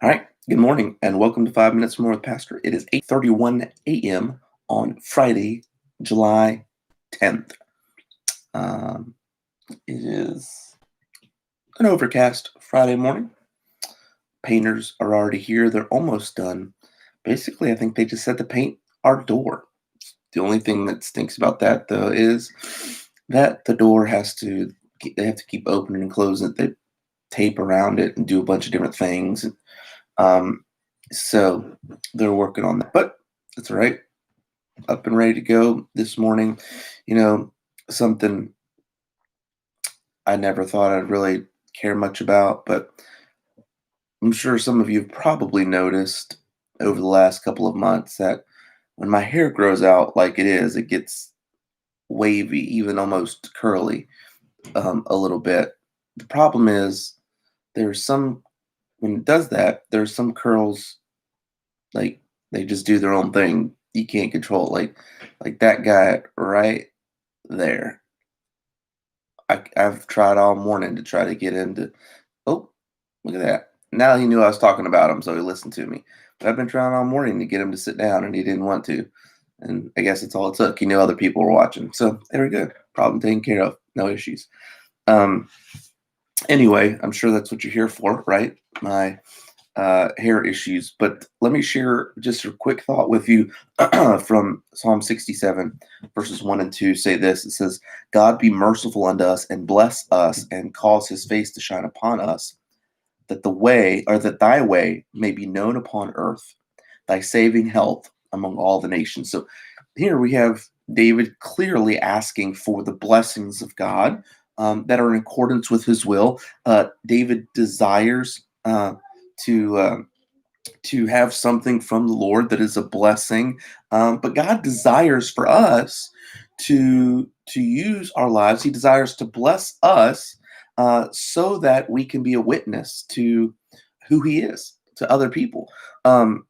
All right. Good morning and welcome to 5 Minutes More with Pastor. It is 8:31 a.m. on Friday, July 10th. Um, it is an overcast Friday morning. Painters are already here. They're almost done. Basically, I think they just said to paint our door. The only thing that stinks about that though is that the door they have to keep opening and closing it. They tape around it and do a bunch of different things. Um, so they're working on that, but that's all right. Up and ready to go this morning. You know, something I never thought I'd really care much about, but I'm sure some of you have probably noticed over the last couple of months that when my hair grows out like it is, it gets wavy, even almost curly, a little bit. The problem is there's some when it does that, there's some curls like they just do their own thing. You can't control it. Like that guy right there. I've tried all morning to try to get him to. Oh, look at that. Now he knew I was talking about him, so he listened to me. But I've been trying all morning to get him to sit down, and he didn't want to. And I guess that's all it took. He knew other people were watching, so very good. Problem taken care of. No issues. Um. Anyway, I'm sure that's what you're here for, right? My hair issues. But let me share just a quick thought with you from Psalm 67, verses 1 and 2. Say this: it says, God be merciful unto us and bless us and cause his face to shine upon us, that thy way may be known upon earth, thy saving health among all the nations. So here we have David clearly asking for the blessings of God that are in accordance with his will. David desires to to have something from the Lord that is a blessing. But God desires for us to use our lives. He desires to bless us so that we can be a witness to who He is to other people. Um,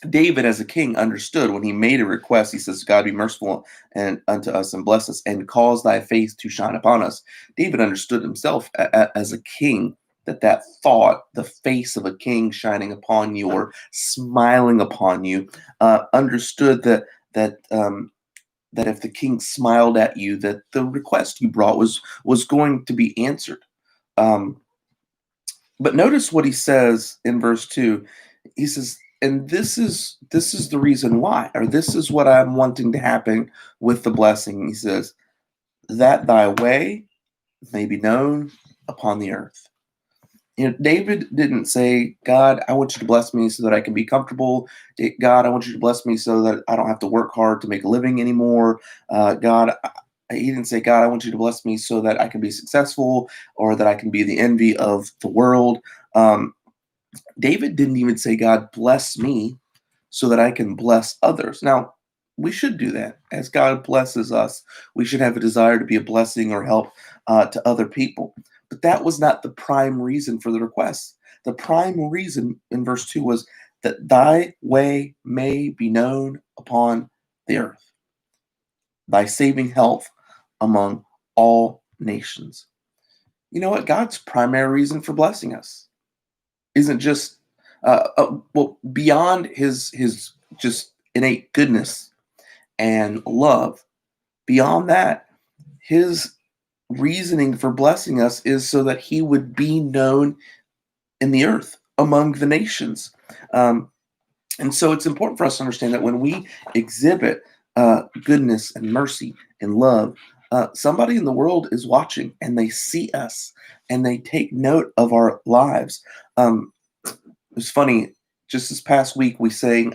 David, as a king, understood when he made a request. He says, "God be merciful and unto us and bless us, and cause Thy face to shine upon us." David understood himself as a king that thought, the face of a king shining upon you or smiling upon you, understood that if the king smiled at you, that the request you brought was going to be answered. Um, but notice what he says in verse 2. He says, and this is the reason why, or this is what I'm wanting to happen with the blessing. He says, that thy way may be known upon the earth. David didn't say, God, I want you to bless me so that I can be comfortable. God, I want you to bless me so that I don't have to work hard to make a living anymore. God, he didn't say, God, I want you to bless me so that I can be successful or that I can be the envy of the world. Um, David didn't even say, God, bless me so that I can bless others. Now, we should do that. As God blesses us, we should have a desire to be a blessing or help to other people. But that was not the prime reason for the request. The prime reason in verse 2 was that thy way may be known upon the earth, thy saving health among all nations. You know what? God's primary reason for blessing us isn't just well beyond his just innate goodness and love. Beyond that, his reasoning for blessing us is so that he would be known in the earth among the nations. Um, and so it's important for us to understand that when we exhibit goodness and mercy and love, somebody in the world is watching and they see us and they take note of our lives. It was funny. Just this past week, we sang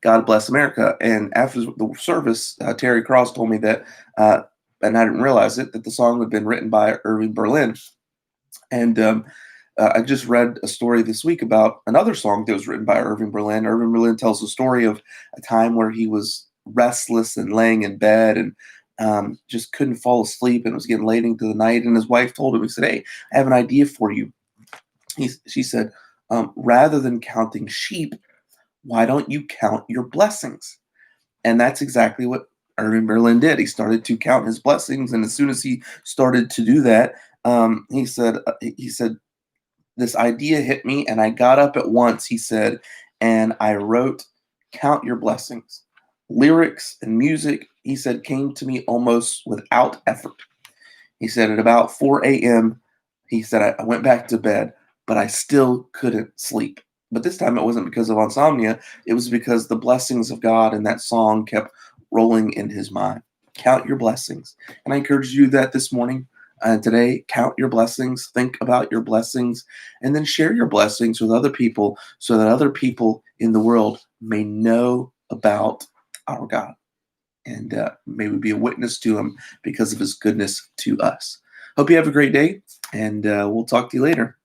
"God Bless America," and after the service, Terry Cross told me that, and I didn't realize it, that the song had been written by Irving Berlin. And I just read a story this week about another song that was written by Irving Berlin. Irving Berlin tells the story of a time where he was restless and laying in bed and just couldn't fall asleep and it was getting late into the night. And his wife told him, he said, "Hey, I have an idea for you." She said, "Rather than counting sheep, why don't you count your blessings?" And that's exactly what Irving Berlin did. He started to count his blessings, and as soon as he started to do that, he said, this idea hit me, and I got up at once, he said, and I wrote Count Your Blessings. Lyrics and music, he said, came to me almost without effort. He said at about 4 a.m., he said, I went back to bed, but I still couldn't sleep. But this time it wasn't because of insomnia. It was because the blessings of God and that song kept rolling in his mind. Count your blessings. And I encourage you that this morning, today, count your blessings, think about your blessings, and then share your blessings with other people so that other people in the world may know about our God. And may we be a witness to him because of his goodness to us. Hope you have a great day, and we'll talk to you later.